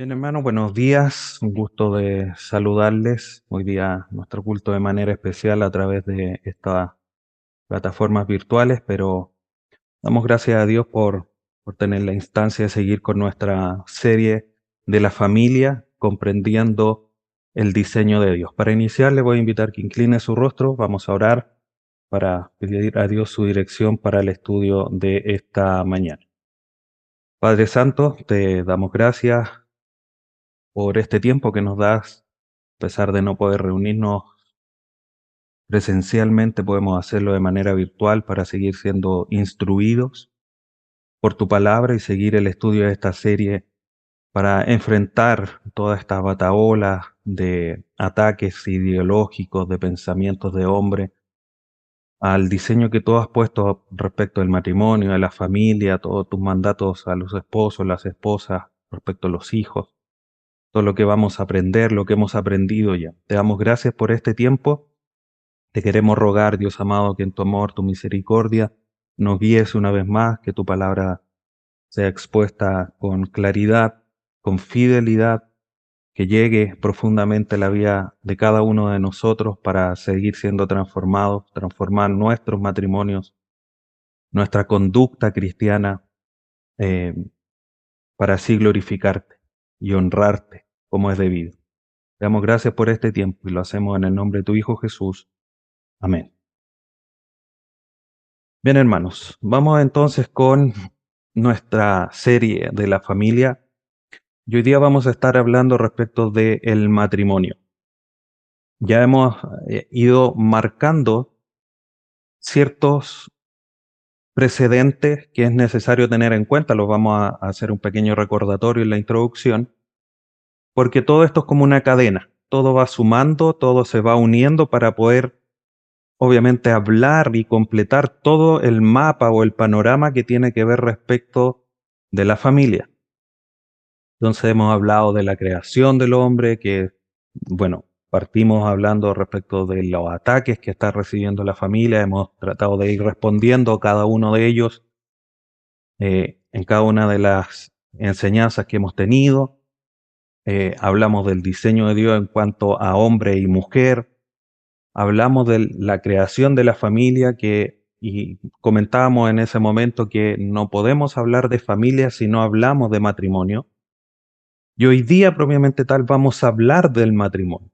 Bien, hermano, buenos días. Un gusto de saludarles. Hoy día nuestro culto de manera especial a través de estas plataformas virtuales, pero damos gracias a Dios por tener la instancia de seguir con nuestra serie de la familia, comprendiendo el diseño de Dios. Para iniciar, le voy a invitar que incline su rostro. Vamos a orar para pedir a Dios su dirección para el estudio de esta mañana. Padre Santo, te damos gracias por este tiempo que nos das. A pesar de no poder reunirnos presencialmente, podemos hacerlo de manera virtual para seguir siendo instruidos por tu palabra y seguir el estudio de esta serie para enfrentar toda esta batahola de ataques ideológicos, de pensamientos de hombre, al diseño que tú has puesto respecto del matrimonio, a la familia, todos tus mandatos a los esposos, las esposas, respecto a los hijos, todo lo que vamos a aprender, lo que hemos aprendido ya. Te damos gracias por este tiempo. Te queremos rogar, Dios amado, que en tu amor, tu misericordia, nos guíes una vez más, que tu palabra sea expuesta con claridad, con fidelidad, que llegue profundamente a la vida de cada uno de nosotros para seguir siendo transformados, transformar nuestros matrimonios, nuestra conducta cristiana, eh, para así glorificarte y honrarte como es debido. Te damos gracias por este tiempo y lo hacemos en el nombre de tu Hijo Jesús. Amén. Bien, hermanos, vamos entonces con nuestra serie de la familia. Y hoy día vamos a estar hablando respecto del matrimonio. Ya hemos ido marcando ciertos precedentes que es necesario tener en cuenta. Los vamos a hacer un pequeño recordatorio en la introducción, porque todo esto es como una cadena. Todo va sumando, todo se va uniendo para poder, obviamente, hablar y completar todo el mapa o el panorama que tiene que ver respecto de la familia. Entonces hemos hablado de la creación del hombre, que, bueno, partimos hablando respecto de los ataques que está recibiendo la familia, hemos tratado de ir respondiendo cada uno de ellos en cada una de las enseñanzas que hemos tenido. Hablamos del diseño de Dios en cuanto a hombre y mujer, hablamos de la creación de la familia y comentábamos en ese momento que no podemos hablar de familia si no hablamos de matrimonio. Y hoy día, propiamente tal, vamos a hablar del matrimonio.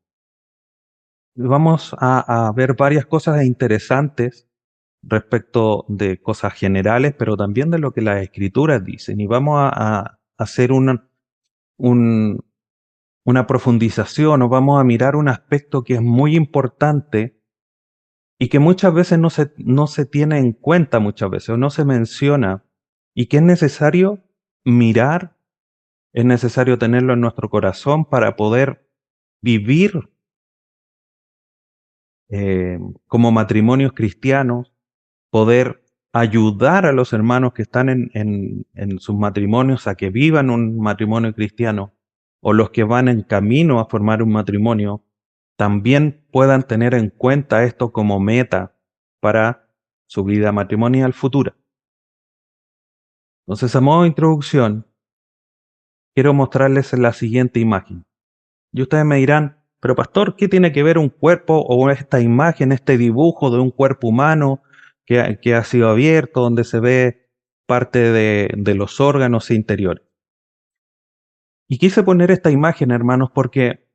Vamos a ver varias cosas interesantes respecto de cosas generales, pero también de lo que las escrituras dicen. Y vamos a hacer un- una profundización o vamos a mirar un aspecto que es muy importante y que muchas veces no se tiene en cuenta muchas veces o no se menciona y que es necesario mirar, es necesario tenerlo en nuestro corazón para poder vivir eh, como matrimonios cristianos, poder ayudar a los hermanos que están en sus matrimonios a que vivan un matrimonio cristiano, o los que van en camino a formar un matrimonio, también puedan tener en cuenta esto como meta para su vida matrimonial futura. Entonces, a modo de introducción, quiero mostrarles la siguiente imagen. Y ustedes me dirán, pero pastor, ¿qué tiene que ver un cuerpo o esta imagen, este dibujo de un cuerpo humano que ha sido abierto, donde se ve parte de los órganos interiores? Y quise poner esta imagen, hermanos, porque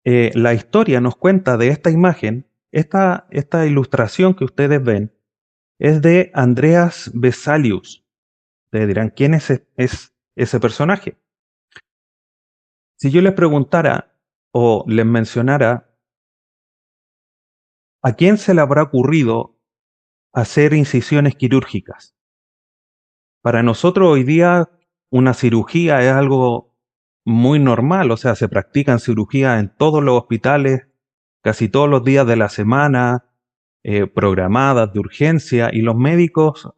la historia nos cuenta de esta imagen, esta ilustración que ustedes ven, es de Andreas Vesalius. Ustedes dirán, ¿quién es ese personaje? Si yo les preguntara o les mencionara, ¿a quién se le habrá ocurrido hacer incisiones quirúrgicas? Para nosotros hoy día una cirugía es algo muy normal, o sea, se practican cirugías en todos los hospitales, casi todos los días de la semana, programadas de urgencia, y los médicos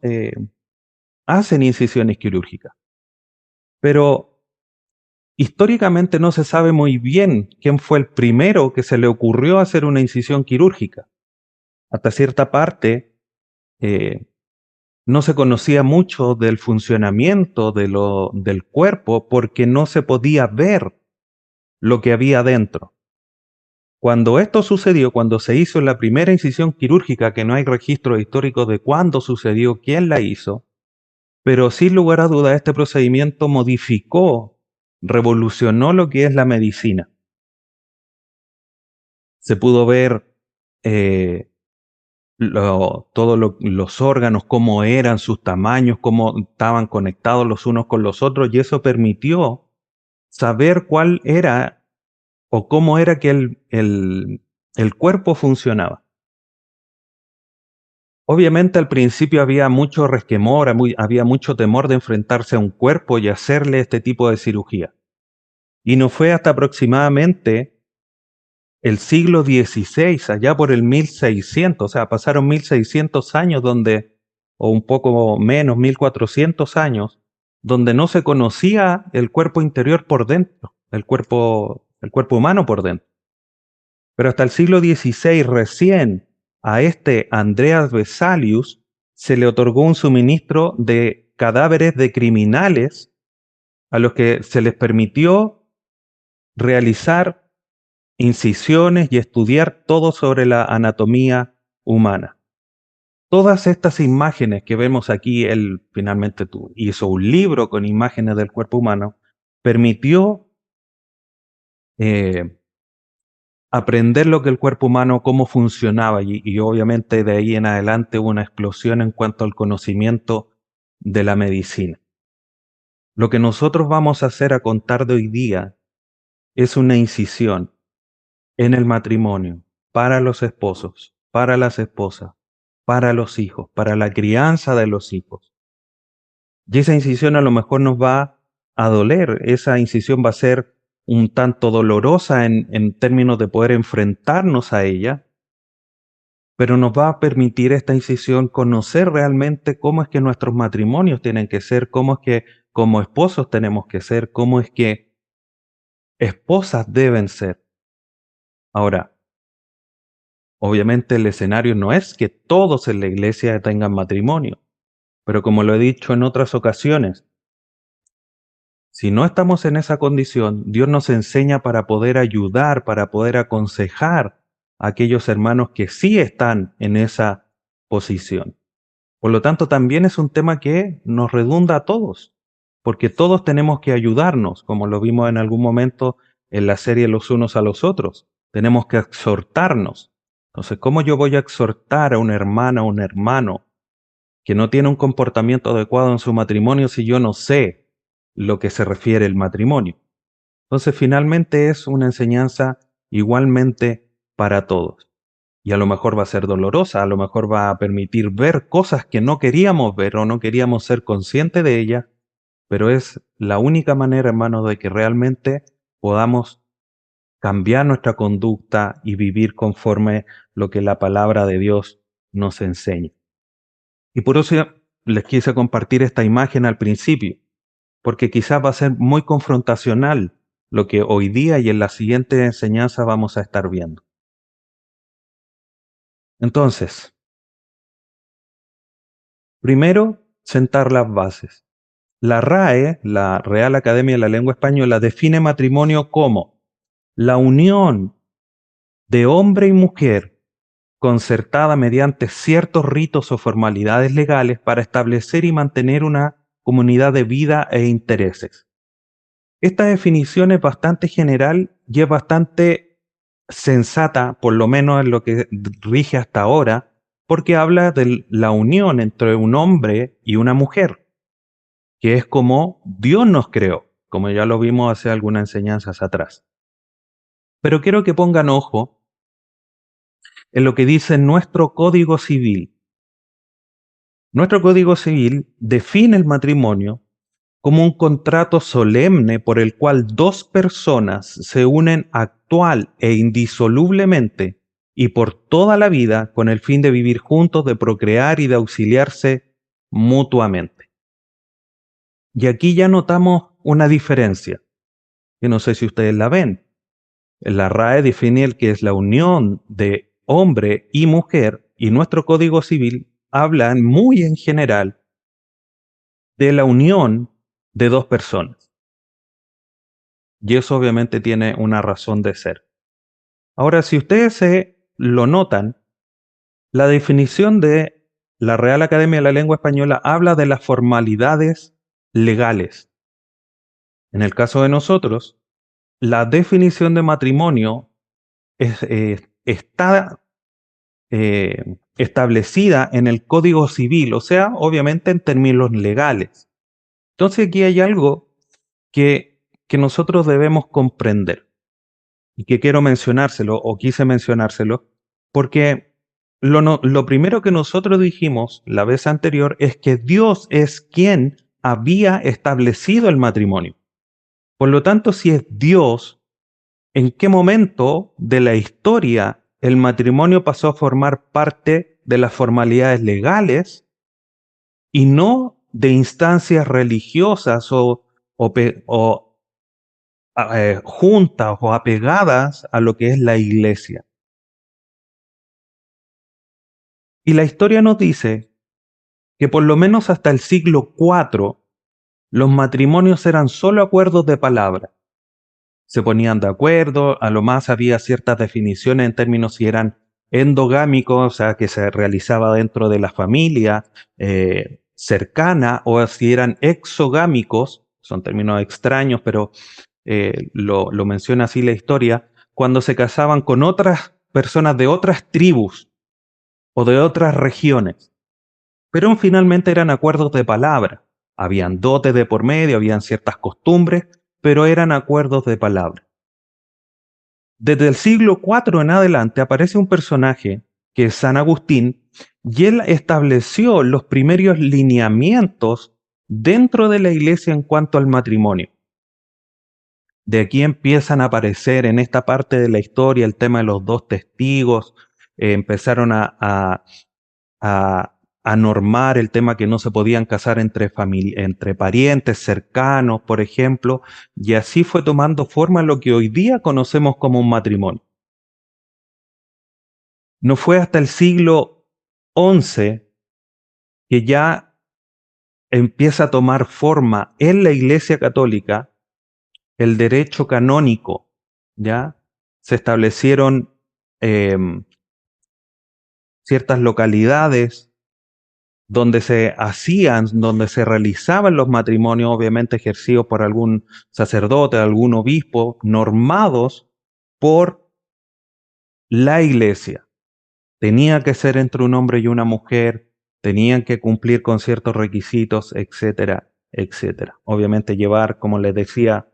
hacen incisiones quirúrgicas. Pero históricamente no se sabe muy bien quién fue el primero que se le ocurrió hacer una incisión quirúrgica. Hasta cierta parte, eh, No se conocía mucho del funcionamiento del cuerpo porque no se podía ver lo que había dentro. Cuando esto sucedió, cuando se hizo la primera incisión quirúrgica, que no hay registro histórico de cuándo sucedió, quién la hizo, pero sin lugar a duda este procedimiento modificó, revolucionó lo que es la medicina. Se pudo ver eh, todos los órganos, cómo eran sus tamaños, cómo estaban conectados los unos con los otros, y eso permitió saber cuál era o cómo era que el cuerpo funcionaba. Obviamente al principio había mucho resquemor, había mucho temor de enfrentarse a un cuerpo y hacerle este tipo de cirugía. Y no fue hasta aproximadamente el siglo XVI, allá por el 1600, o sea, pasaron 1600 años donde, o un poco menos, 1400 años, donde no se conocía el cuerpo interior por dentro, el cuerpo humano por dentro. Pero hasta el siglo XVI recién a este Andreas Vesalius se le otorgó un suministro de cadáveres de criminales a los que se les permitió realizar incisiones y estudiar todo sobre la anatomía humana. Todas estas imágenes que vemos aquí, él finalmente hizo un libro con imágenes del cuerpo humano, permitió eh, aprender lo que el cuerpo humano, cómo funcionaba, y obviamente de ahí en adelante hubo una explosión en cuanto al conocimiento de la medicina. Lo que nosotros vamos a hacer a contar de hoy día es una incisión en el matrimonio, para los esposos, para las esposas, para los hijos, para la crianza de los hijos. Y esa incisión a lo mejor nos va a doler, esa incisión va a ser un tanto dolorosa en términos de poder enfrentarnos a ella, pero nos va a permitir esta incisión conocer realmente cómo es que nuestros matrimonios tienen que ser, cómo es que como esposos tenemos que ser, cómo es que esposas deben ser. Ahora, obviamente el escenario no es que todos en la iglesia tengan matrimonio, pero como lo he dicho en otras ocasiones, si no estamos en esa condición, Dios nos enseña para poder ayudar, para poder aconsejar a aquellos hermanos que sí están en esa posición. Por lo tanto, también es un tema que nos redunda a todos, porque todos tenemos que ayudarnos, como lo vimos en algún momento en la serie Los unos a los otros. Tenemos que exhortarnos. Entonces, ¿cómo yo voy a exhortar a una hermana o un hermano que no tiene un comportamiento adecuado en su matrimonio si yo no sé lo que se refiere al matrimonio? Entonces, finalmente es una enseñanza igualmente para todos. Y a lo mejor va a ser dolorosa, a lo mejor va a permitir ver cosas que no queríamos ver o no queríamos ser conscientes de ellas, pero es la única manera, hermano, de que realmente podamos cambiar nuestra conducta y vivir conforme lo que la palabra de Dios nos enseña. Y por eso les quise compartir esta imagen al principio, porque quizás va a ser muy confrontacional lo que hoy día y en la siguiente enseñanza vamos a estar viendo. Entonces, primero, sentar las bases. La RAE, la Real Academia de la Lengua Española, define matrimonio como la unión de hombre y mujer concertada mediante ciertos ritos o formalidades legales para establecer y mantener una comunidad de vida e intereses. Esta definición es bastante general y es bastante sensata, por lo menos en lo que rige hasta ahora, porque habla de la unión entre un hombre y una mujer, que es como Dios nos creó, como ya lo vimos hace algunas enseñanzas atrás. Pero quiero que pongan ojo en lo que dice nuestro Código Civil. Nuestro Código Civil define el matrimonio como un contrato solemne por el cual dos personas se unen actual e indisolublemente y por toda la vida con el fin de vivir juntos, de procrear y de auxiliarse mutuamente. Y aquí ya notamos una diferencia, que no sé si ustedes la ven. La RAE define el que es la unión de hombre y mujer y nuestro Código Civil hablan muy en general de la unión de dos personas. Y eso obviamente tiene una razón de ser. Ahora, si ustedes se lo notan, la definición de la Real Academia de la Lengua Española habla de las formalidades legales. En el caso de nosotros, la definición de matrimonio está establecida en el Código Civil, o sea, obviamente en términos legales. Entonces aquí hay algo que nosotros debemos comprender y que quiero mencionárselo o quise mencionárselo porque lo primero que nosotros dijimos la vez anterior es que Dios es quien había establecido el matrimonio. Por lo tanto, si es Dios, ¿en qué momento de la historia el matrimonio pasó a formar parte de las formalidades legales y no de instancias religiosas o juntas o apegadas a lo que es la iglesia? Y la historia nos dice que por lo menos hasta el siglo IV los matrimonios eran solo acuerdos de palabra. Se ponían de acuerdo, a lo más había ciertas definiciones en términos si eran endogámicos, o sea, que se realizaba dentro de la familia cercana, o si eran exogámicos, son términos extraños, pero lo menciona así la historia, cuando se casaban con otras personas de otras tribus o de otras regiones. Pero finalmente eran acuerdos de palabra. Habían dotes de por medio, habían ciertas costumbres, pero eran acuerdos de palabra. Desde el siglo IV en adelante aparece un personaje que es San Agustín y él estableció los primeros lineamientos dentro de la iglesia en cuanto al matrimonio. De aquí empiezan a aparecer en esta parte de la historia el tema de los dos testigos, empezaron a, a normar el tema que no se podían casar entre parientes cercanos, por ejemplo, y así fue tomando forma lo que hoy día conocemos como un matrimonio. No fue hasta el siglo XI que ya empieza a tomar forma en la Iglesia Católica el derecho canónico, ¿ya? Se establecieron ciertas localidades donde se realizaban los matrimonios, obviamente ejercidos por algún sacerdote, algún obispo, normados por la iglesia. Tenía que ser entre un hombre y una mujer, tenían que cumplir con ciertos requisitos, etcétera, etcétera. Obviamente llevar, como les decía,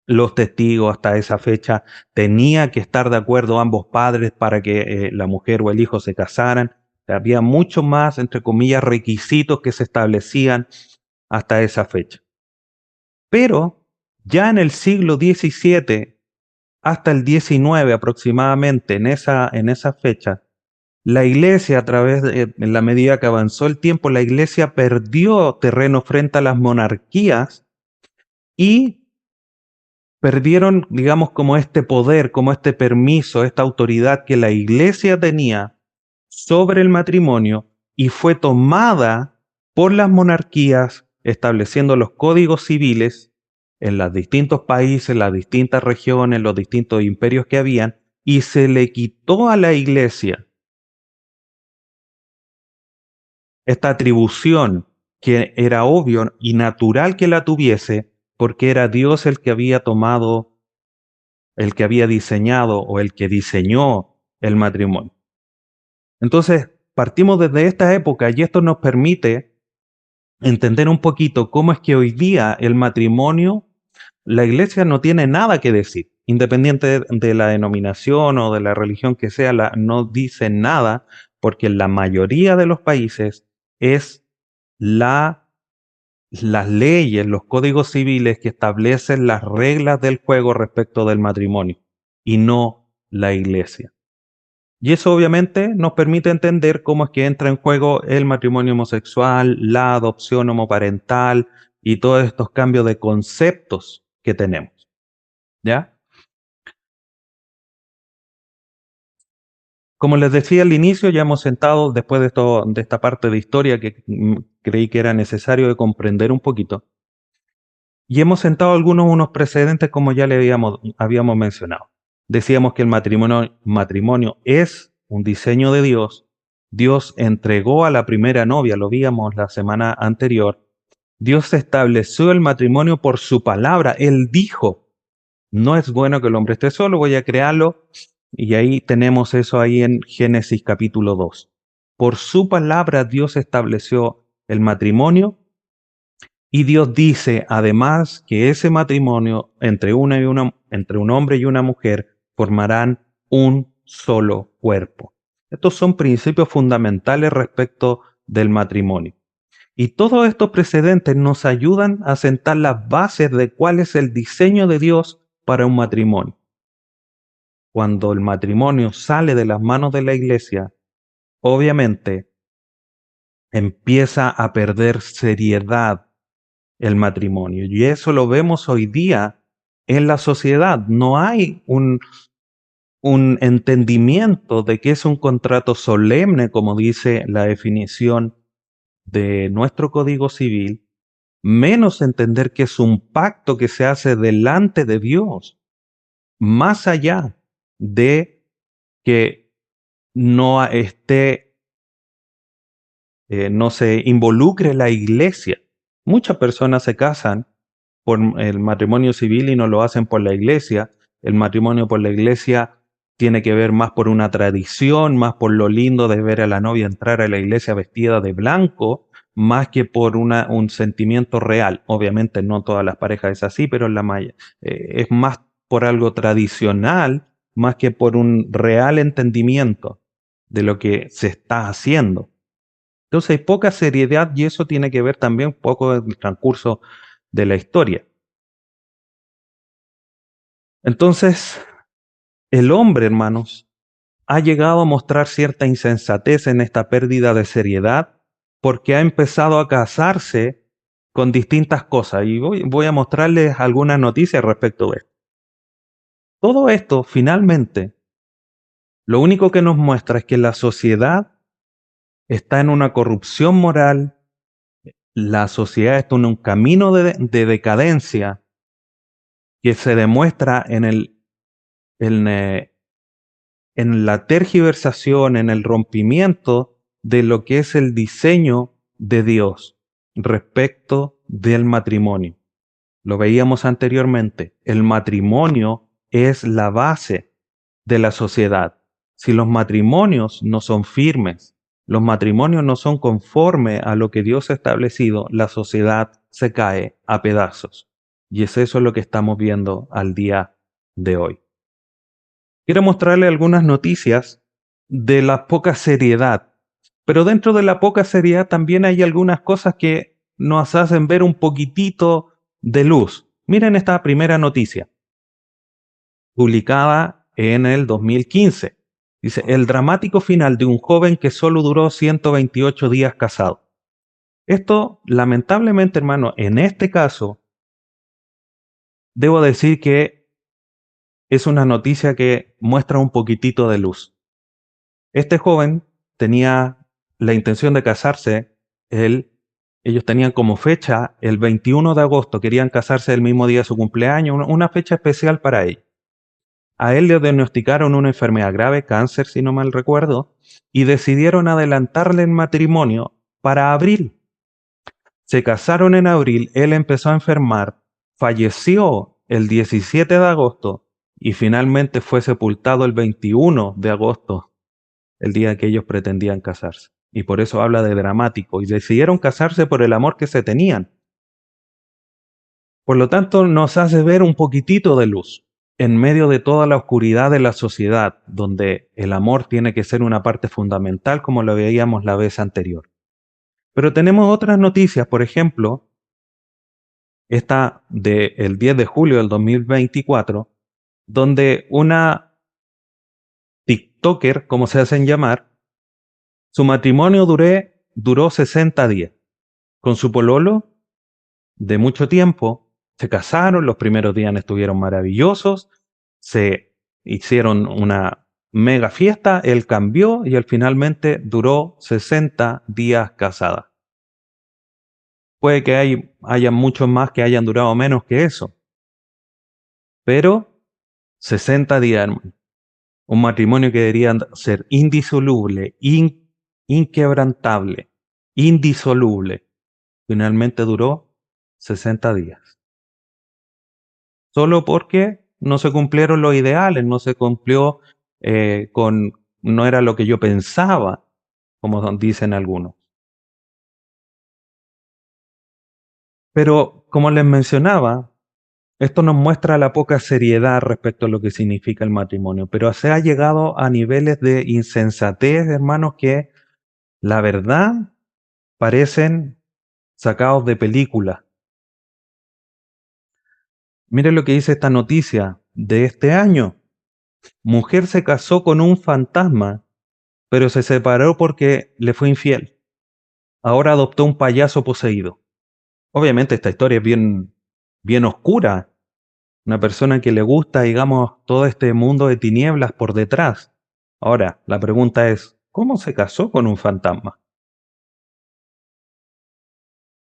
los testigos hasta esa fecha, tenía que estar de acuerdo ambos padres para que la mujer o el hijo se casaran. Había mucho más, entre comillas, requisitos que se establecían hasta esa fecha. Pero ya en el siglo XVII hasta el XIX aproximadamente, en esa fecha, la iglesia, en la medida que avanzó el tiempo, la iglesia perdió terreno frente a las monarquías y perdieron, digamos, como este poder, como este permiso, esta autoridad que la iglesia tenía sobre el matrimonio y fue tomada por las monarquías, estableciendo los códigos civiles en los distintos países, las distintas regiones, los distintos imperios que habían, y se le quitó a la iglesia esta atribución que era obvio y natural que la tuviese, porque era Dios el que había diseñado o el que diseñó el matrimonio. Entonces, partimos desde esta época y esto nos permite entender un poquito cómo es que hoy día el matrimonio, la iglesia no tiene nada que decir, independiente de la denominación o de la religión que sea, no dice nada, porque en la mayoría de los países es la las leyes, los códigos civiles que establecen las reglas del juego respecto del matrimonio y no la iglesia. Y eso obviamente nos permite entender cómo es que entra en juego el matrimonio homosexual, la adopción homoparental y todos estos cambios de conceptos que tenemos. ¿Ya? Como les decía al inicio, ya hemos sentado, después de esta parte de historia que creí que era necesario de comprender un poquito, y hemos sentado unos precedentes como ya le habíamos mencionado. Decíamos que el matrimonio es un diseño de Dios. Dios entregó a la primera novia, lo víamos la semana anterior. Dios estableció el matrimonio por su palabra. Él dijo, no es bueno que el hombre esté solo, voy a crearlo. Y ahí tenemos eso ahí en Génesis capítulo 2. Por su palabra Dios estableció el matrimonio y Dios dice además que ese matrimonio entre entre un hombre y una mujer formarán un solo cuerpo. Estos son principios fundamentales respecto del matrimonio. Y todos estos precedentes nos ayudan a sentar las bases de cuál es el diseño de Dios para un matrimonio. Cuando el matrimonio sale de las manos de la iglesia, obviamente empieza a perder seriedad el matrimonio. Y eso lo vemos hoy día en la sociedad. No hay un entendimiento de que es un contrato solemne, como dice la definición de nuestro Código Civil, menos entender que es un pacto que se hace delante de Dios, más allá de que no no se involucre la iglesia. Muchas personas se casan por el matrimonio civil y no lo hacen por la iglesia. El matrimonio por la iglesia tiene que ver más por una tradición, más por lo lindo de ver a la novia entrar a la iglesia vestida de blanco, más que por un sentimiento real. Obviamente no todas las parejas es así, pero es más por algo tradicional, más que por un real entendimiento de lo que se está haciendo. Entonces hay poca seriedad y eso tiene que ver también un poco del transcurso de la historia. Entonces, el hombre, hermanos, ha llegado a mostrar cierta insensatez en esta pérdida de seriedad porque ha empezado a casarse con distintas cosas. Y voy a mostrarles algunas noticias respecto de esto. Todo esto, finalmente, lo único que nos muestra es que la sociedad está en una corrupción moral, la sociedad está en un camino de decadencia que se demuestra en, eh, en la tergiversación, en el rompimiento de lo que es el diseño de Dios respecto del matrimonio. Lo veíamos anteriormente, el matrimonio es la base de la sociedad. Si los matrimonios no son firmes, los matrimonios no son conforme a lo que Dios ha establecido, la sociedad se cae a pedazos. Y es eso lo que estamos viendo al día de hoy. Quiero mostrarle algunas noticias de la poca seriedad, pero dentro de la poca seriedad también hay algunas cosas que nos hacen ver un poquitito de luz. Miren esta primera noticia, publicada en el 2015. Dice, el dramático final de un joven que solo duró 128 días casado. Esto, lamentablemente, hermano, en este caso, debo decir que es una noticia que muestra un poquitito de luz. Este joven tenía la intención de casarse, ellos tenían como fecha el 21 de agosto, querían casarse el mismo día de su cumpleaños, una fecha especial para él. A él le diagnosticaron una enfermedad grave, cáncer si no mal recuerdo, y decidieron adelantarle el matrimonio para abril. Se casaron en abril, él empezó a enfermar, falleció el 17 de agosto y finalmente fue sepultado el 21 de agosto, el día que ellos pretendían casarse. Y por eso habla de dramático. Y decidieron casarse por el amor que se tenían. Por lo tanto, nos hace ver un poquitito de luz en medio de toda la oscuridad de la sociedad, donde el amor tiene que ser una parte fundamental, como lo veíamos la vez anterior. Pero tenemos otras noticias, por ejemplo, esta del 10 de julio del 2024, donde una TikToker, como se hacen llamar, su matrimonio duró 60 días. Con su pololo de mucho tiempo, se casaron, los primeros días estuvieron maravillosos, se hicieron mega fiesta, él cambió y él finalmente duró 60 días casada. Puede que haya muchos más que hayan durado menos que eso, pero 60 días, hermano. Un matrimonio que debería ser indisoluble, inquebrantable, indisoluble. Finalmente duró 60 días. Solo porque no se cumplieron los ideales, no se cumplió no era lo que yo pensaba, como dicen algunos. Pero como les mencionaba, esto nos muestra la poca seriedad respecto a lo que significa el matrimonio, pero se ha llegado a niveles de insensatez, hermanos, que la verdad parecen sacados de película. Miren lo que dice esta noticia de este año. Mujer se casó con un fantasma, pero se separó porque le fue infiel. Ahora adoptó un payaso poseído. Obviamente esta historia es bien oscura. Una persona que le gusta, digamos, todo este mundo de tinieblas por detrás. Ahora, la pregunta es, ¿cómo se casó con un fantasma?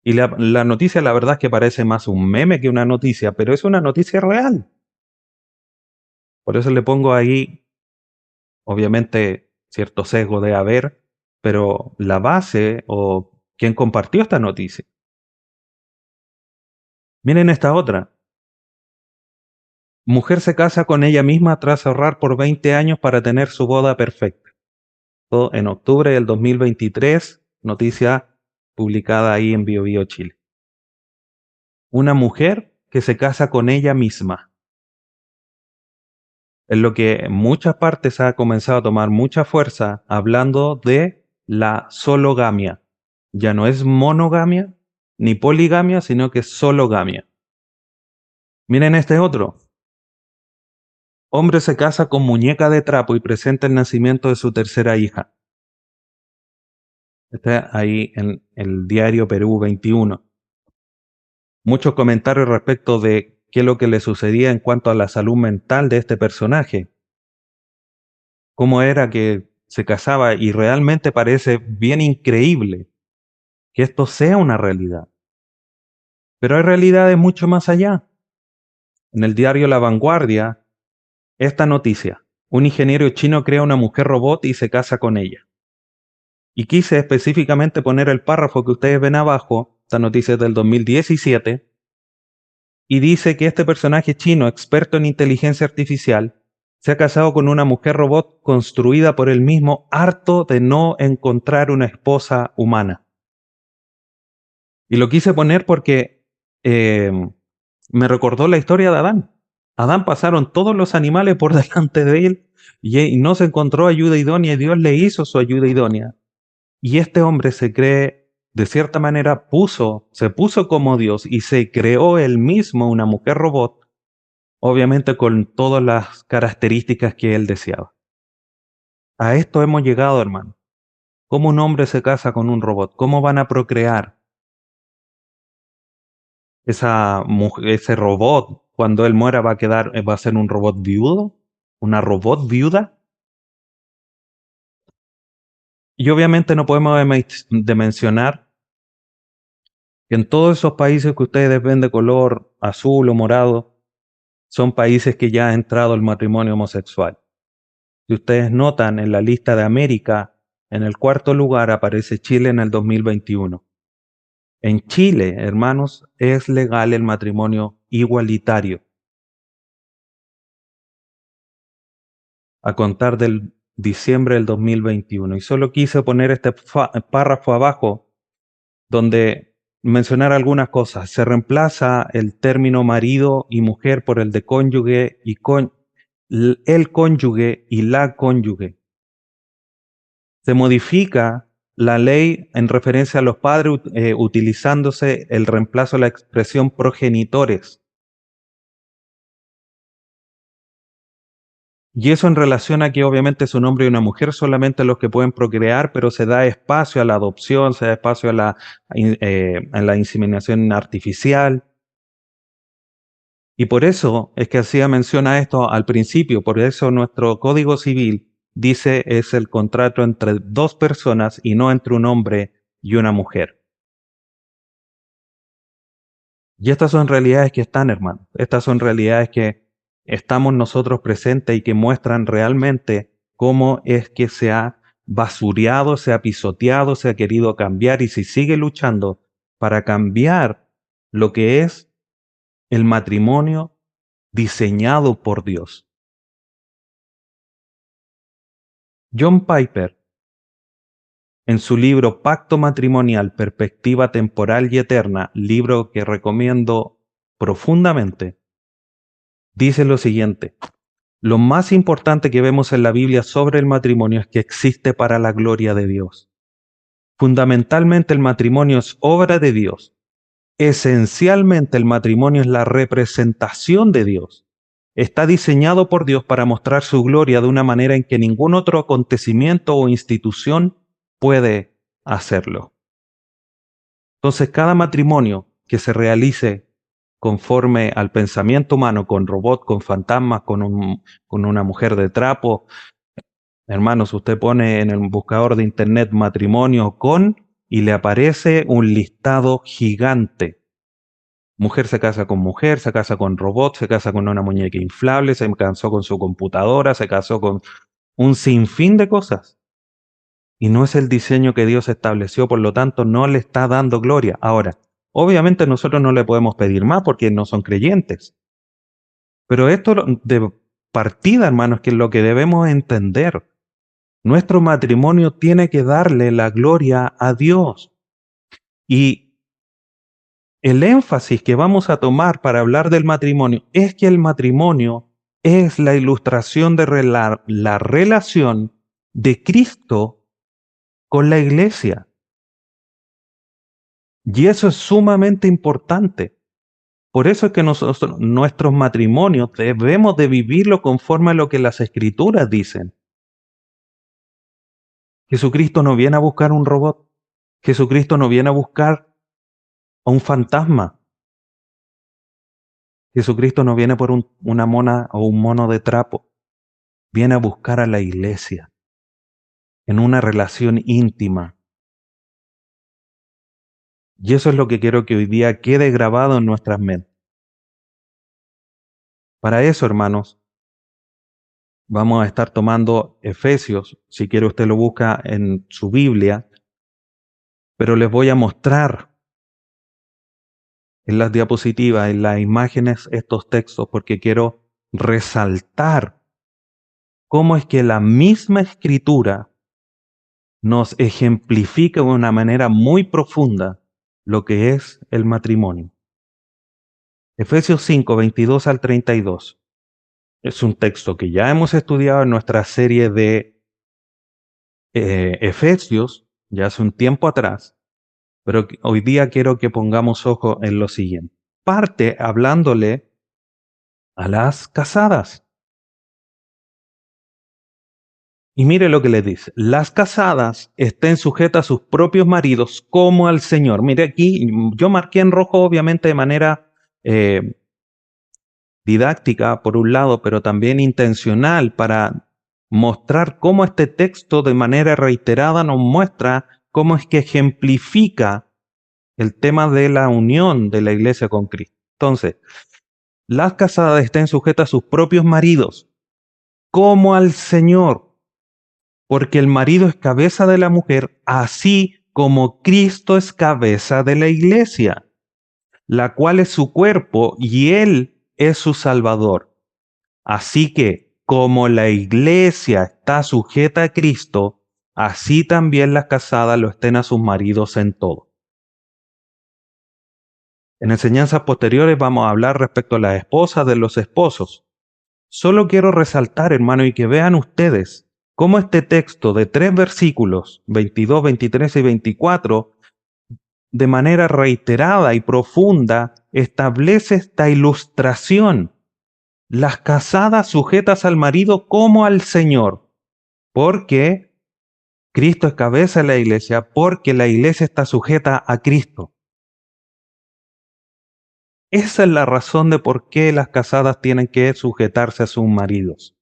Y la noticia, la verdad es que parece más un meme que una noticia, pero es una noticia real. Por eso le pongo ahí, obviamente, cierto sesgo de haber, pero la base o quien compartió esta noticia. Miren esta otra. Mujer se casa con ella misma tras ahorrar por 20 años para tener su boda perfecta. Todo en octubre del 2023, noticia publicada ahí en BioBio Chile. Una mujer que se casa con ella misma. Es lo que en muchas partes ha comenzado a tomar mucha fuerza hablando de la sologamia. Ya no es monogamia ni poligamia, sino que es sologamia. Miren este otro. Hombre se casa con muñeca de trapo y presenta el nacimiento de su tercera hija. Está ahí en el diario Perú 21. Muchos comentarios respecto de qué es lo que le sucedía en cuanto a la salud mental de este personaje. Cómo era que se casaba y realmente parece bien increíble que esto sea una realidad. Pero hay realidades mucho más allá. En el diario La Vanguardia, esta noticia. Un ingeniero chino crea una mujer robot y se casa con ella. Y quise específicamente poner el párrafo que ustedes ven abajo, esta noticia es del 2017, y dice que este personaje chino, experto en inteligencia artificial, se ha casado con una mujer robot construida por él mismo, harto de no encontrar una esposa humana. Y lo quise poner porque eh, me recordó la historia de Adán. Adán pasaron todos los animales por delante de él y no se encontró ayuda idónea y Dios le hizo su ayuda idónea. Y este hombre se cree, de cierta manera, se puso como Dios y se creó él mismo una mujer robot, obviamente con todas las características que él deseaba. A esto hemos llegado, hermano. ¿Cómo un hombre se casa con un robot? ¿Cómo van a procrear? Ese robot, cuando él muera, va a ser un robot viudo, una robot viuda. Y obviamente no podemos de mencionar que en todos esos países que ustedes ven de color azul o morado, son países que ya ha entrado el matrimonio homosexual. Si ustedes notan en la lista de América, en el cuarto lugar aparece Chile en el 2021. En Chile, hermanos, es legal el matrimonio igualitario. A contar del diciembre del 2021. Y solo quise poner este párrafo abajo donde mencionar algunas cosas. Se reemplaza el término marido y mujer por el de cónyuge y el cónyuge y la cónyuge. Se modifica la ley en referencia a los padres utilizándose el reemplazo de la expresión progenitores. Y eso en relación a que obviamente es un hombre y una mujer solamente los que pueden procrear, pero se da espacio a la adopción, se da espacio a la inseminación artificial. Y por eso es que hacía mención a esto al principio, por eso nuestro Código Civil dice es el contrato entre dos personas y no entre un hombre y una mujer. Y estas son realidades que están, hermano. Estas son realidades que estamos nosotros presentes y que muestran realmente cómo es que se ha basureado, se ha pisoteado, se ha querido cambiar y se sigue luchando para cambiar lo que es el matrimonio diseñado por Dios. John Piper, en su libro Pacto Matrimonial, Perspectiva Temporal y Eterna, libro que recomiendo profundamente, dice lo siguiente: lo más importante que vemos en la Biblia sobre el matrimonio es que existe para la gloria de Dios. Fundamentalmente el matrimonio es obra de Dios. Esencialmente el matrimonio es la representación de Dios. Está diseñado por Dios para mostrar su gloria de una manera en que ningún otro acontecimiento o institución puede hacerlo. Entonces, cada matrimonio que se realice conforme al pensamiento humano, con robot, con fantasmas, con una mujer de trapo, hermanos, usted pone en el buscador de internet matrimonio con y le aparece un listado gigante. Mujer se casa con mujer, se casa con robot, se casa con una muñeca inflable, se casó con su computadora, se casó con un sinfín de cosas. Y no es el diseño que Dios estableció, por lo tanto no le está dando gloria. Ahora, obviamente nosotros no le podemos pedir más porque no son creyentes. Pero esto de partida, hermanos, que es lo que debemos entender. Nuestro matrimonio tiene que darle la gloria a Dios. Y el énfasis que vamos a tomar para hablar del matrimonio es que el matrimonio es la ilustración de la relación de Cristo con la iglesia. Y eso es sumamente importante. Por eso es que nosotros, nuestros matrimonios debemos de vivirlo conforme a lo que las escrituras dicen. Jesucristo no viene a buscar un robot. Jesucristo no viene a buscar a un fantasma. Jesucristo no viene por una mona o un mono de trapo. Viene a buscar a la iglesia en una relación íntima. Y eso es lo que quiero que hoy día quede grabado en nuestras mentes. Para eso, hermanos, vamos a estar tomando Efesios. Si quiere usted lo busca en su Biblia. Pero les voy a mostrar en las diapositivas, en las imágenes, estos textos, porque quiero resaltar cómo es que la misma escritura nos ejemplifica de una manera muy profunda lo que es el matrimonio. Efesios 5, 22 al 32. Es un texto que ya hemos estudiado en nuestra serie de Efesios, ya hace un tiempo atrás, pero hoy día quiero que pongamos ojo en lo siguiente. Parte hablándole a las casadas. Y mire lo que le dice: las casadas estén sujetas a sus propios maridos como al Señor. Mire aquí, yo marqué en rojo obviamente de manera didáctica por un lado, pero también intencional para mostrar cómo este texto de manera reiterada nos muestra cómo es que ejemplifica el tema de la unión de la iglesia con Cristo. Entonces, las casadas estén sujetas a sus propios maridos como al Señor, porque el marido es cabeza de la mujer, así como Cristo es cabeza de la iglesia, la cual es su cuerpo y Él es su Salvador. Así que, como la iglesia está sujeta a Cristo, así también las casadas lo estén a sus maridos en todo. En enseñanzas posteriores vamos a hablar respecto a las esposas de los esposos. Solo quiero resaltar, hermano, y que vean ustedes cómo este texto de 3 versículos, 22, 23 y 24, de manera reiterada y profunda, establece esta ilustración. Las casadas sujetas al marido como al Señor, porque Cristo es cabeza de la iglesia, porque la iglesia está sujeta a Cristo. Esa es la razón de por qué las casadas tienen que sujetarse a sus maridos.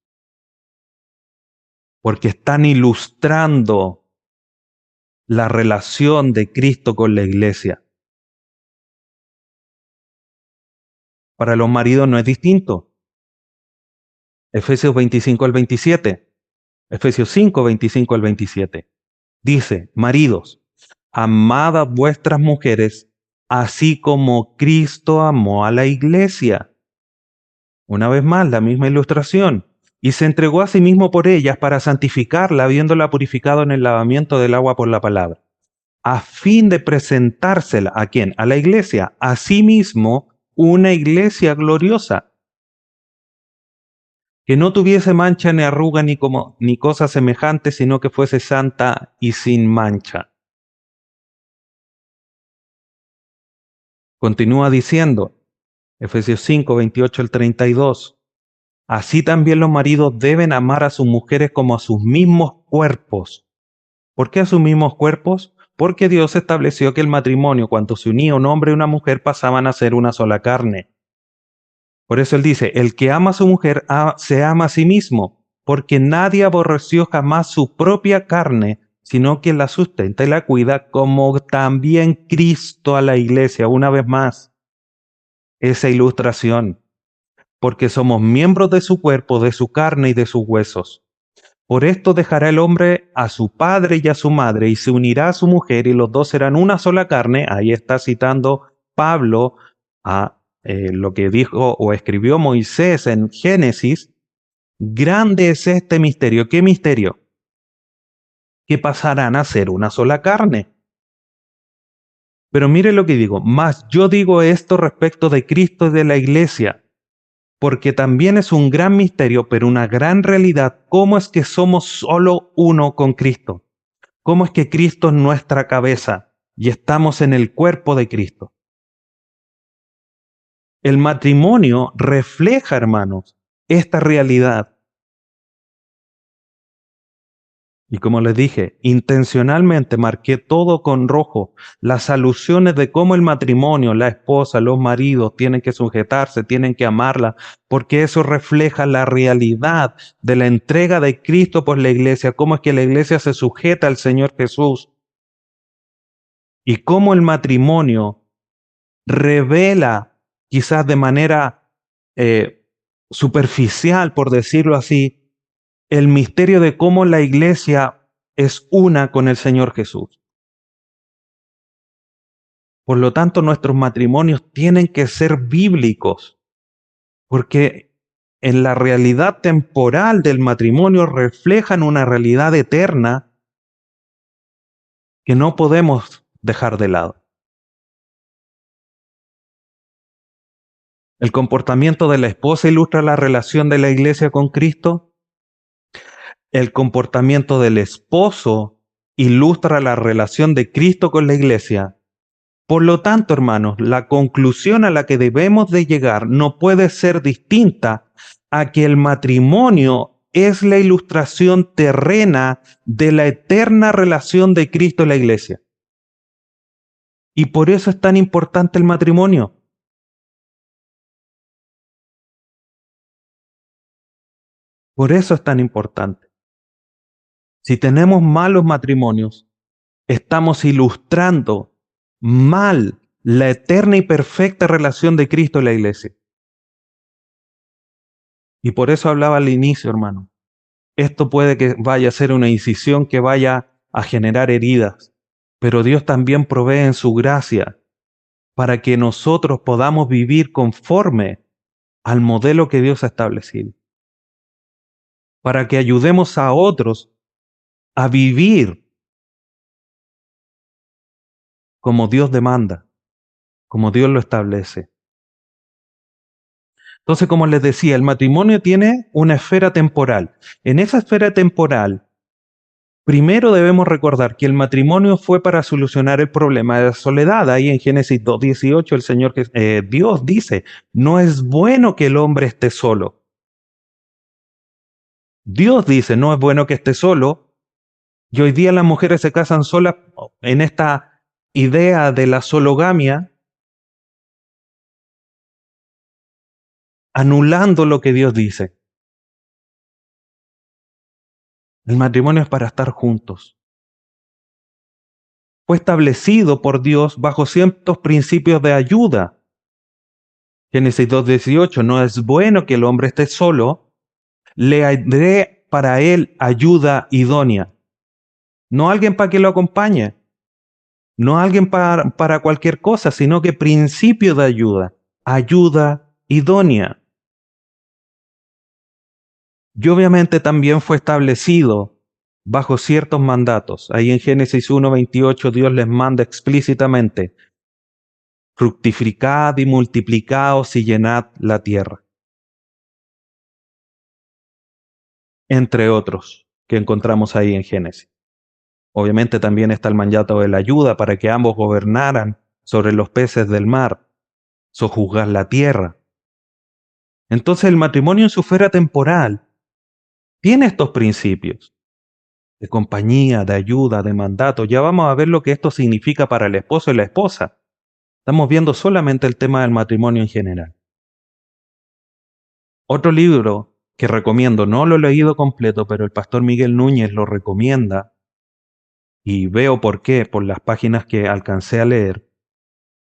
porque están ilustrando la relación de Cristo con la iglesia. Para los maridos no es distinto. Efesios 25 al 27. Efesios 5, 25 al 27. Dice, maridos, amad a vuestras mujeres, así como Cristo amó a la iglesia. Una vez más, la misma ilustración. Y se entregó a sí mismo por ellas para santificarla, habiéndola purificado en el lavamiento del agua por la palabra, a fin de presentársela ¿a quién? A la iglesia. A sí mismo, una iglesia gloriosa, que no tuviese mancha ni arruga ni cosa semejante, sino que fuese santa y sin mancha. Continúa diciendo, Efesios 5, 28 al 32. Así también los maridos deben amar a sus mujeres como a sus mismos cuerpos. ¿Por qué a sus mismos cuerpos? Porque Dios estableció que el matrimonio, cuando se unía un hombre y una mujer, pasaban a ser una sola carne. Por eso él dice, el que ama a su mujer se ama a sí mismo, porque nadie aborreció jamás su propia carne, sino que la sustenta y la cuida, como también Cristo a la iglesia. Una vez más, esa ilustración, porque somos miembros de su cuerpo, de su carne y de sus huesos. Por esto dejará el hombre a su padre y a su madre, y se unirá a su mujer, y los dos serán una sola carne. Ahí está citando Pablo a lo que dijo o escribió Moisés en Génesis. Grande es este misterio. ¿Qué misterio? Que pasarán a ser una sola carne. Pero mire lo que digo, más yo digo esto respecto de Cristo y de la iglesia, porque también es un gran misterio, pero una gran realidad, cómo es que somos solo uno con Cristo. ¿Cómo es que Cristo es nuestra cabeza y estamos en el cuerpo de Cristo? El matrimonio refleja, hermanos, esta realidad. Y como les dije, intencionalmente marqué todo con rojo, las alusiones de cómo el matrimonio, la esposa, los maridos tienen que sujetarse, tienen que amarla, porque eso refleja la realidad de la entrega de Cristo por la iglesia, cómo es que la iglesia se sujeta al Señor Jesús y cómo el matrimonio revela, quizás de manera superficial, por decirlo así, el misterio de cómo la iglesia es una con el Señor Jesús. Por lo tanto, nuestros matrimonios tienen que ser bíblicos, porque en la realidad temporal del matrimonio reflejan una realidad eterna que no podemos dejar de lado. El comportamiento de la esposa ilustra la relación de la iglesia con Cristo. El comportamiento del esposo ilustra la relación de Cristo con la iglesia. Por lo tanto, hermanos, la conclusión a la que debemos de llegar no puede ser distinta a que el matrimonio es la ilustración terrena de la eterna relación de Cristo y la iglesia. Y por eso es tan importante el matrimonio. Por eso es tan importante. Si tenemos malos matrimonios, estamos ilustrando mal la eterna y perfecta relación de Cristo y la iglesia. Y por eso hablaba al inicio, hermano. Esto puede que vaya a ser una incisión que vaya a generar heridas, pero Dios también provee en su gracia para que nosotros podamos vivir conforme al modelo que Dios ha establecido, para que ayudemos a otros a vivir como Dios demanda, como Dios lo establece. Entonces, como les decía, el matrimonio tiene una esfera temporal. En esa esfera temporal, primero debemos recordar que el matrimonio fue para solucionar el problema de la soledad. Ahí en Génesis 2:18 el Señor, Dios dice, no es bueno que el hombre esté solo. Dios dice, no es bueno que esté solo. Y hoy día las mujeres se casan solas en esta idea de la sologamia, anulando lo que Dios dice. El matrimonio es para estar juntos. Fue establecido por Dios bajo ciertos principios de ayuda. Génesis 2:18, no es bueno que el hombre esté solo, le haré para él ayuda idónea. No alguien para que lo acompañe, no alguien para cualquier cosa, sino que principio de ayuda, ayuda idónea. Y obviamente también fue establecido bajo ciertos mandatos. Ahí en Génesis 1:28 Dios les manda explícitamente, fructificad y multiplicaos y llenad la tierra, entre otros que encontramos ahí en Génesis. Obviamente también está el mandato de la ayuda para que ambos gobernaran sobre los peces del mar, sojuzgar la tierra. Entonces el matrimonio en su esfera temporal tiene estos principios de compañía, de ayuda, de mandato. Ya vamos a ver lo que esto significa para el esposo y la esposa. Estamos viendo solamente el tema del matrimonio en general. Otro libro que recomiendo, no lo he leído completo, pero el pastor Miguel Núñez lo recomienda, y veo por qué, por las páginas que alcancé a leer,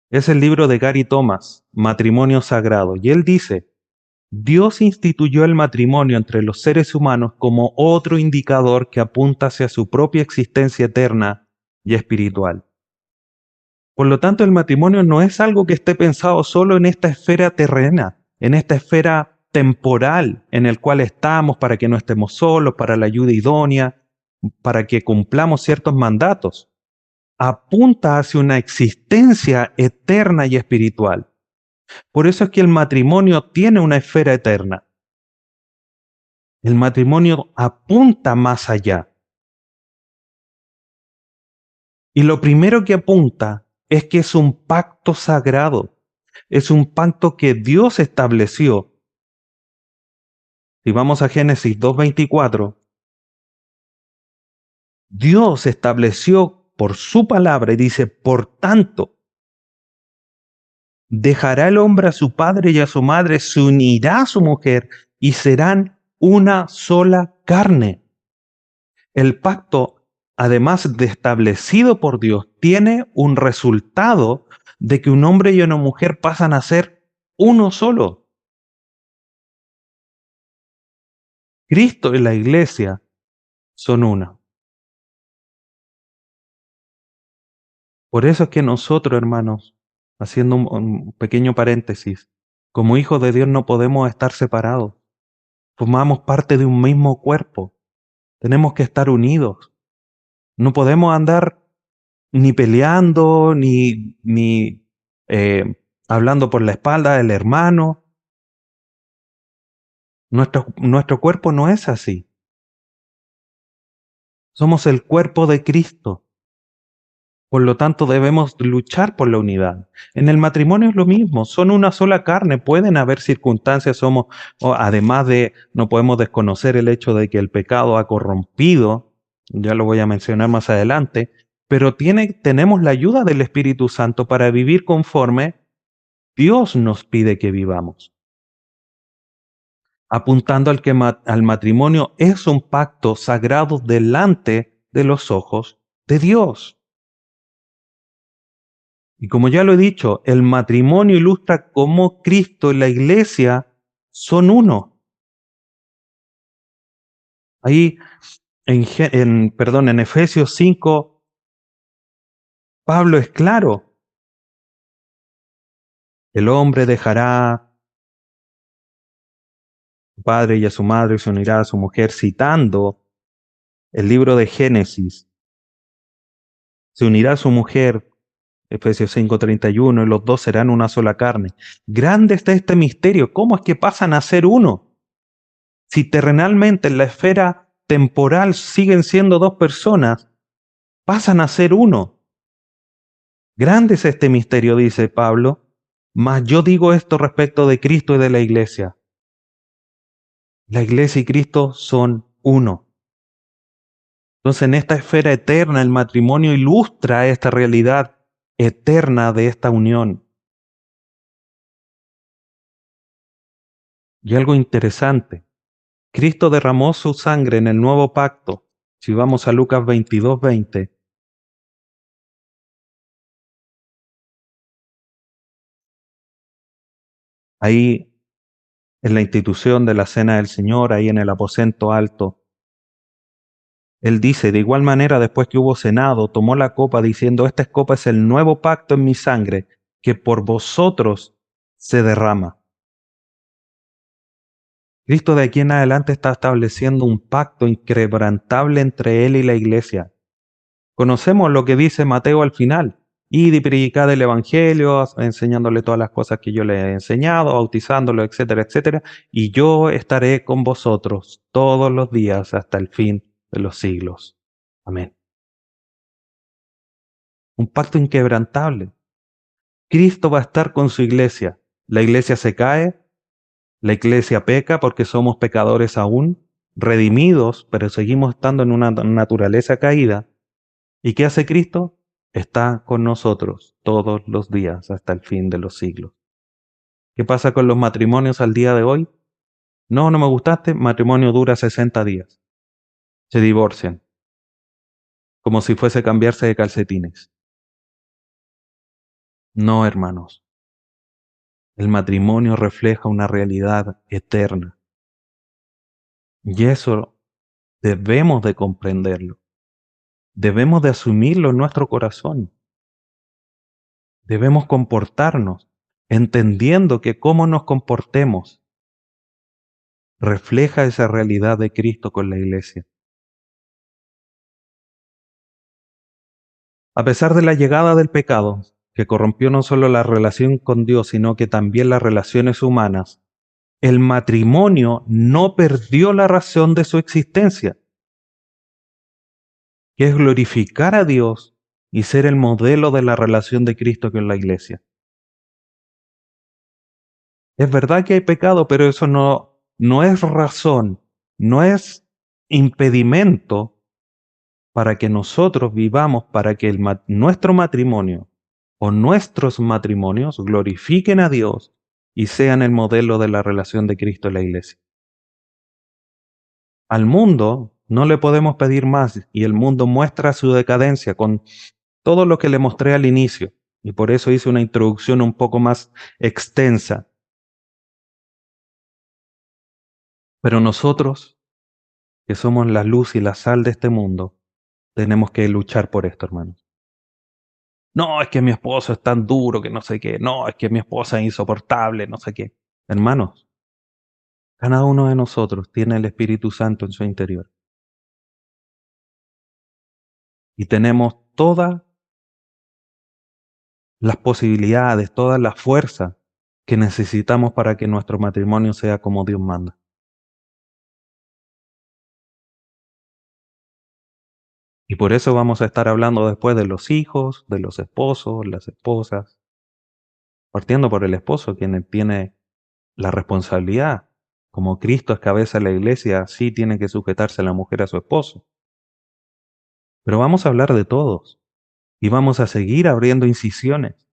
es el libro de Gary Thomas, Matrimonio Sagrado. Y él dice, Dios instituyó el matrimonio entre los seres humanos como otro indicador que apunta hacia su propia existencia eterna y espiritual. Por lo tanto, el matrimonio no es algo que esté pensado solo en esta esfera terrena, en esta esfera temporal en el cual estamos para que no estemos solos, para la ayuda idónea, para que cumplamos ciertos mandatos. Apunta hacia una existencia eterna y espiritual. Por eso es que el matrimonio tiene una esfera eterna. El matrimonio apunta más allá. Y lo primero que apunta es que es un pacto sagrado. Es un pacto que Dios estableció. Si vamos a Génesis 2:24, Dios estableció por su palabra y dice, por tanto, dejará el hombre a su padre y a su madre, se unirá a su mujer y serán una sola carne. El pacto, además de establecido por Dios, tiene un resultado de que un hombre y una mujer pasan a ser uno solo. Cristo y la iglesia son una. Por eso es que nosotros, hermanos, haciendo un pequeño paréntesis, como hijos de Dios no podemos estar separados. Formamos parte de un mismo cuerpo. Tenemos que estar unidos. No podemos andar ni peleando, ni hablando por la espalda del hermano. Nuestro cuerpo no es así. Somos el cuerpo de Cristo. Por lo tanto, debemos luchar por la unidad. En el matrimonio es lo mismo, son una sola carne. Pueden haber circunstancias, además de, no podemos desconocer el hecho de que el pecado ha corrompido, ya lo voy a mencionar más adelante, pero tenemos la ayuda del Espíritu Santo para vivir conforme Dios nos pide que vivamos. Apuntando al matrimonio es un pacto sagrado delante de los ojos de Dios. Y como ya lo he dicho, el matrimonio ilustra cómo Cristo y la iglesia son uno. Ahí en Efesios 5, Pablo es claro. El hombre dejará a su padre y a su madre y se unirá a su mujer, citando el libro de Génesis. Se unirá a su mujer, Efesios 5:31, y los dos serán una sola carne. Grande está este misterio. ¿Cómo es que pasan a ser uno? Si terrenalmente en la esfera temporal siguen siendo dos personas, pasan a ser uno. Grande es este misterio, dice Pablo, mas yo digo esto respecto de Cristo y de la iglesia. La iglesia y Cristo son uno. Entonces, en esta esfera eterna, el matrimonio ilustra esta realidad eterna de esta unión. Y algo interesante, Cristo derramó su sangre en el nuevo pacto Si vamos a Lucas 22:20, ahí en la institución de la Cena del Señor, ahí en el aposento alto, Él dice, de igual manera, después que hubo cenado, tomó la copa diciendo, esta copa es el nuevo pacto en mi sangre, que por vosotros se derrama. Cristo de aquí en adelante está estableciendo un pacto inquebrantable entre Él y la iglesia. Conocemos lo que dice Mateo al final. Id y predicad el Evangelio, enseñándole todas las cosas que yo le he enseñado, bautizándolo, etcétera, etcétera. Y yo estaré con vosotros todos los días hasta el fin de los siglos. Amén. Un pacto inquebrantable. Cristo va a estar con su iglesia. La iglesia se cae, la iglesia peca porque somos pecadores aún, redimidos, pero seguimos estando en una naturaleza caída. ¿Y qué hace Cristo? Está con nosotros todos los días hasta el fin de los siglos. ¿Qué pasa con los matrimonios al día de hoy? No, no me gustaste, matrimonio dura 60 días. Se divorcian, como si fuese cambiarse de calcetines. No, hermanos, el matrimonio refleja una realidad eterna. Y eso debemos de comprenderlo. Debemos de asumirlo en nuestro corazón. Debemos comportarnos entendiendo que cómo nos comportemos refleja esa realidad de Cristo con la iglesia. A pesar de la llegada del pecado, que corrompió no solo la relación con Dios, sino que también las relaciones humanas, el matrimonio no perdió la razón de su existencia, que es glorificar a Dios y ser el modelo de la relación de Cristo con la iglesia. Es verdad que hay pecado, pero eso no es razón, no es impedimento para que nosotros vivamos, para que nuestro matrimonio o nuestros matrimonios glorifiquen a Dios y sean el modelo de la relación de Cristo en la iglesia. Al mundo no le podemos pedir más y el mundo muestra su decadencia con todo lo que le mostré al inicio y por eso hice una introducción un poco más extensa. Pero nosotros, que somos la luz y la sal de este mundo, tenemos que luchar por esto, hermanos. No, es que mi esposo es tan duro que no sé qué. No, es que mi esposa es insoportable, no sé qué. Hermanos, cada uno de nosotros tiene el Espíritu Santo en su interior. Y tenemos todas las posibilidades, toda la fuerza que necesitamos para que nuestro matrimonio sea como Dios manda. Y por eso vamos a estar hablando después de los hijos, de los esposos, las esposas, partiendo por el esposo, quien tiene la responsabilidad. Como Cristo es cabeza de la iglesia, sí tiene que sujetarse la mujer a su esposo. Pero vamos a hablar de todos y vamos a seguir abriendo incisiones,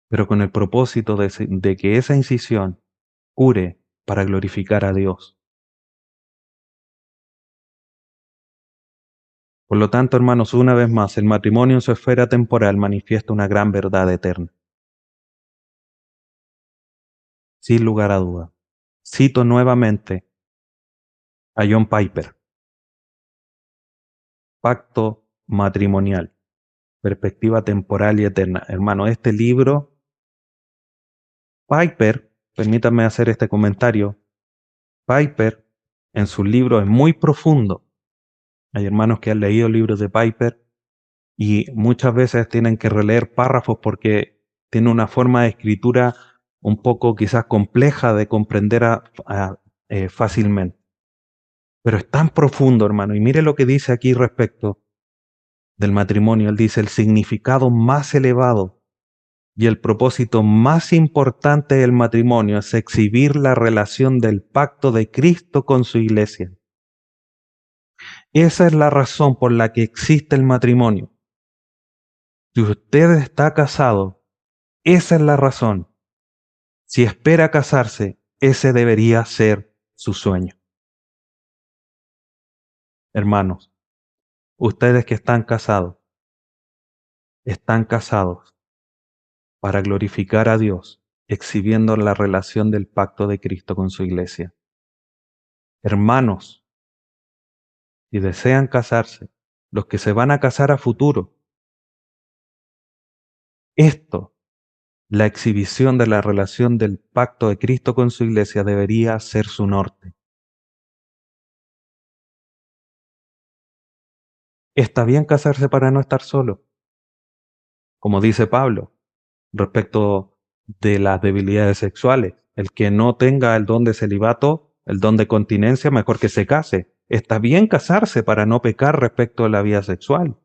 pero con el propósito de que esa incisión cure para glorificar a Dios. Por lo tanto, hermanos, una vez más, el matrimonio en su esfera temporal manifiesta una gran verdad eterna, sin lugar a duda. Cito nuevamente a John Piper, Pacto Matrimonial, Perspectiva Temporal y Eterna. Hermano, este libro, Piper, permítanme hacer este comentario, Piper en su libro es muy profundo. Hay hermanos que han leído libros de Piper y muchas veces tienen que releer párrafos porque tiene una forma de escritura un poco quizás compleja de comprender fácilmente. Pero es tan profundo, hermano. Y mire lo que dice aquí respecto del matrimonio. Él dice, el significado más elevado y el propósito más importante del matrimonio es exhibir la relación del pacto de Cristo con su iglesia. Esa es la razón por la que existe el matrimonio. Si usted está casado, esa es la razón. Si espera casarse, ese debería ser su sueño. Hermanos, ustedes que están casados para glorificar a Dios, exhibiendo la relación del pacto de Cristo con su iglesia. Hermanos, si desean casarse, los que se van a casar a futuro, esto, la exhibición de la relación del pacto de Cristo con su iglesia debería ser su norte. Está bien casarse para no estar solo, como dice Pablo, respecto de las debilidades sexuales. El que no tenga el don de celibato, el don de continencia, mejor que se case. Está bien casarse para no pecar respecto a la vida sexual,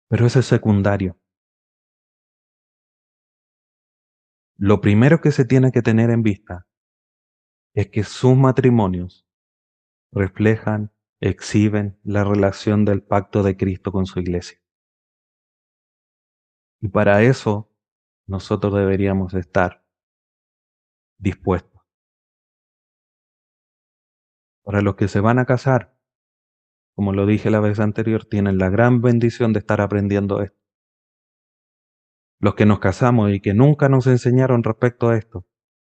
pero eso es secundario. Lo primero que se tiene que tener en vista es que sus matrimonios reflejan, exhiben la relación del pacto de Cristo con su iglesia. Y para eso nosotros deberíamos estar dispuestos. Para los que se van a casar, como lo dije la vez anterior, tienen la gran bendición de estar aprendiendo esto. Los que nos casamos y que nunca nos enseñaron respecto a esto,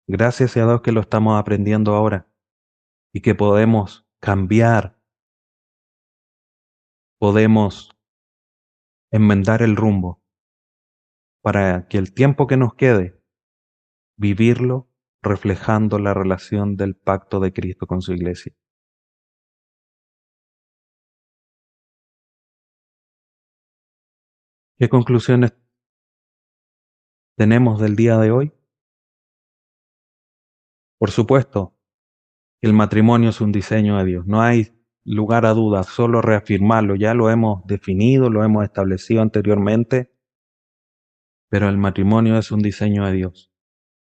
gracias a Dios que lo estamos aprendiendo ahora y que podemos cambiar, podemos enmendar el rumbo para que el tiempo que nos quede, vivirlo reflejando la relación del pacto de Cristo con su iglesia. ¿Qué conclusiones tenemos del día de hoy? Por supuesto, el matrimonio es un diseño de Dios. No hay lugar a dudas, solo reafirmarlo. Ya lo hemos definido, lo hemos establecido anteriormente, pero el matrimonio es un diseño de Dios.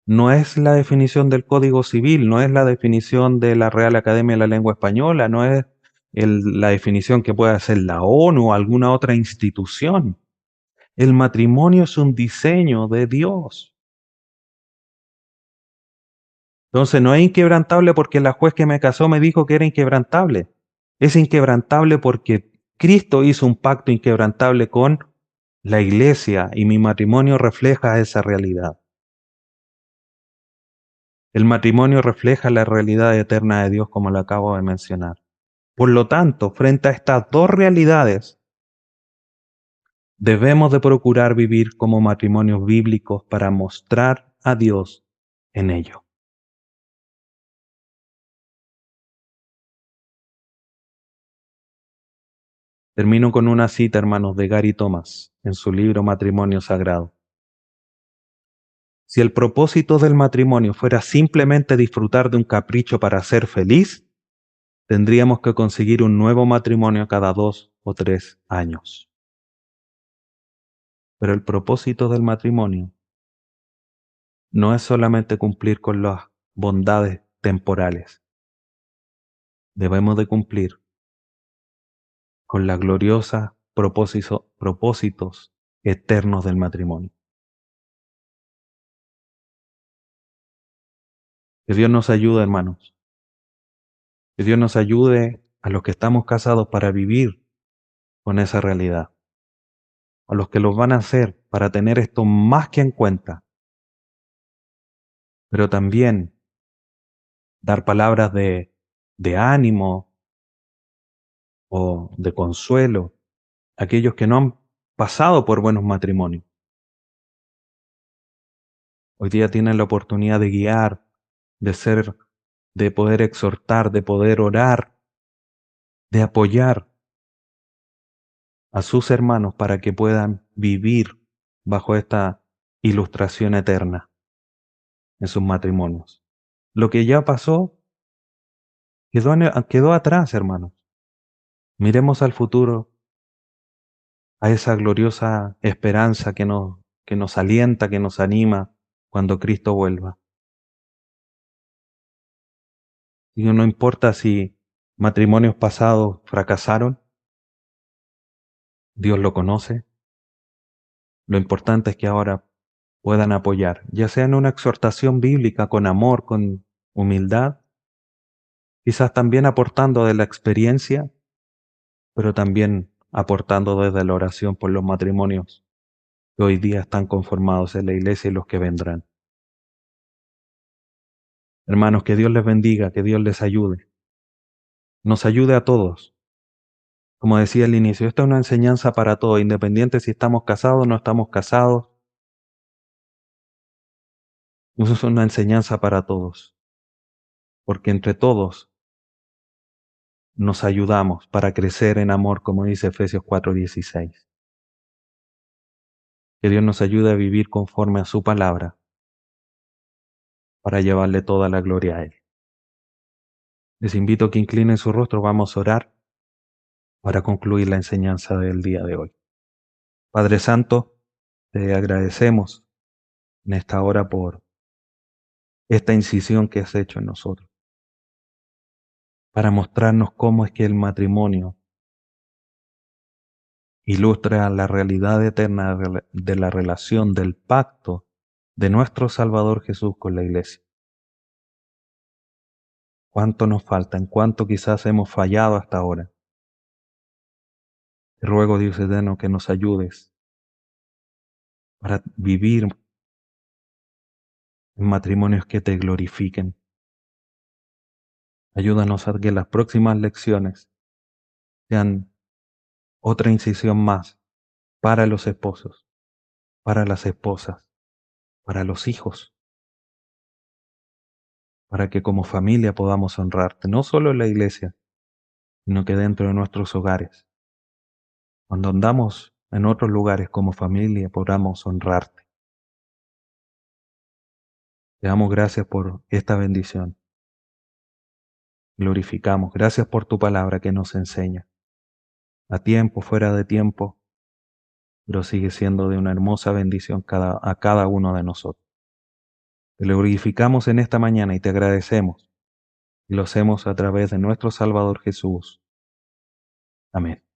No es la definición del Código Civil, no es la definición de la Real Academia de la Lengua Española, no es la definición que puede hacer la ONU o alguna otra institución. El matrimonio es un diseño de Dios. Entonces no es inquebrantable porque la juez que me casó me dijo que era inquebrantable. Es inquebrantable porque Cristo hizo un pacto inquebrantable con la iglesia y mi matrimonio refleja esa realidad. El matrimonio refleja la realidad eterna de Dios como lo acabo de mencionar. Por lo tanto, frente a estas dos realidades, debemos de procurar vivir como matrimonios bíblicos para mostrar a Dios en ello. Termino con una cita, hermanos, de Gary Thomas en su libro Matrimonio Sagrado. Si el propósito del matrimonio fuera simplemente disfrutar de un capricho para ser feliz, tendríamos que conseguir un nuevo matrimonio cada 2 o 3 años. Pero el propósito del matrimonio no es solamente cumplir con las bondades temporales. Debemos de cumplir con la gloriosa propósitos eternos del matrimonio. Que Dios nos ayude, hermanos. Que Dios nos ayude a los que estamos casados para vivir con esa realidad. A los que los van a hacer para tener esto más que en cuenta. Pero también dar palabras de ánimo o de consuelo a aquellos que no han pasado por buenos matrimonios. Hoy día tienen la oportunidad de guiar, de poder exhortar, de poder orar, de apoyar a sus hermanos para que puedan vivir bajo esta ilustración eterna en sus matrimonios. Lo que ya pasó quedó atrás, hermanos. Miremos al futuro, a esa gloriosa esperanza que nos alienta, que nos anima cuando Cristo vuelva. Y no importa si matrimonios pasados fracasaron, Dios lo conoce. Lo importante es que ahora puedan apoyar, ya sea en una exhortación bíblica con amor, con humildad, quizás también aportando de la experiencia, pero también aportando desde la oración por los matrimonios que hoy día están conformados en la iglesia y los que vendrán. Hermanos, que Dios les bendiga, que Dios les ayude, nos ayude a todos. Como decía al inicio, esta es una enseñanza para todos, independiente si estamos casados o no estamos casados. Eso es una enseñanza para todos, porque entre todos nos ayudamos para crecer en amor, como dice Efesios 4:16. Que Dios nos ayude a vivir conforme a su palabra para llevarle toda la gloria a Él. Les invito a que inclinen su rostro, vamos a orar para concluir la enseñanza del día de hoy. Padre Santo, te agradecemos en esta hora por esta incisión que has hecho en nosotros, para mostrarnos cómo es que el matrimonio ilustra la realidad eterna de la relación, del pacto de nuestro Salvador Jesús con la iglesia. Cuánto nos falta, en cuánto quizás hemos fallado hasta ahora. Te ruego, Dios eterno, que nos ayudes para vivir en matrimonios que te glorifiquen. Ayúdanos a que las próximas lecciones sean otra incisión más para los esposos, para las esposas, para los hijos, para que como familia podamos honrarte, no solo en la iglesia, sino que dentro de nuestros hogares. Cuando andamos en otros lugares como familia, podamos honrarte. Te damos gracias por esta bendición. Glorificamos. Gracias por tu palabra que nos enseña. A tiempo, fuera de tiempo, pero sigue siendo de una hermosa bendición a cada uno de nosotros. Te glorificamos en esta mañana y te agradecemos. Y lo hacemos a través de nuestro Salvador Jesús. Amén.